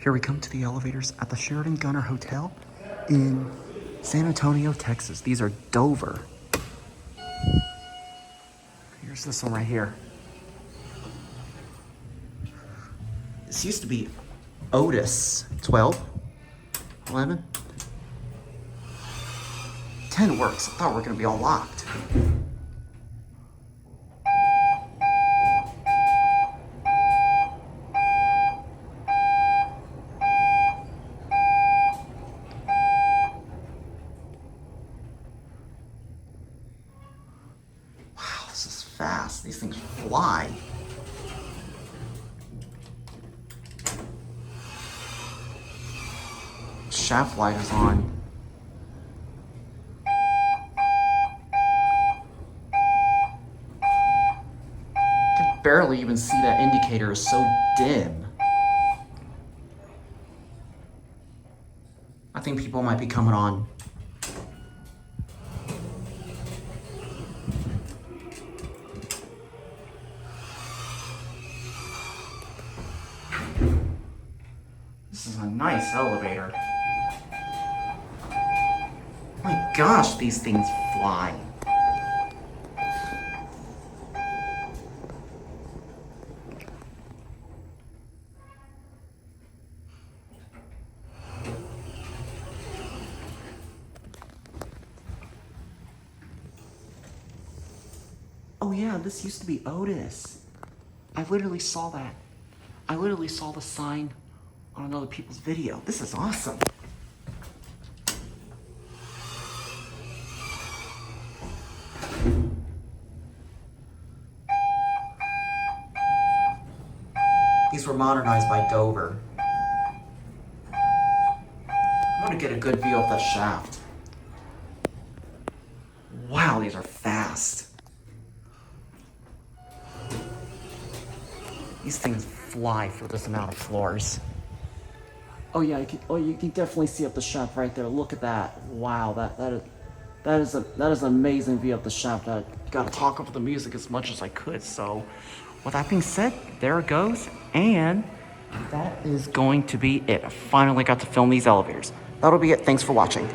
Here we come to the elevators at the Sheraton Gunter Hotel in San Antonio, Texas. These are Dover. Here's this one right here. This used to be Otis. 12, 11, 10 works. I thought we were gonna be all locked. This is fast. These things fly. Shaft light is on. I can barely even see that indicator, is so dim. I think people might be coming on. This is a nice elevator. My gosh, these things fly. Oh yeah, this used to be Otis. I literally saw that. I literally saw the sign on another people's video. This is awesome. These were modernized by Dover. I'm gonna get a good view of that shaft. Wow, these are fast. These things fly for this amount of floors. Oh yeah, you can definitely see up the shaft right there. Look at that. Wow, that is an amazing view of the shaft. I gotta talk over the music as much as I could. So with that being said, there it goes. And that is going to be it. I finally got to film these elevators. That'll be it. Thanks for watching.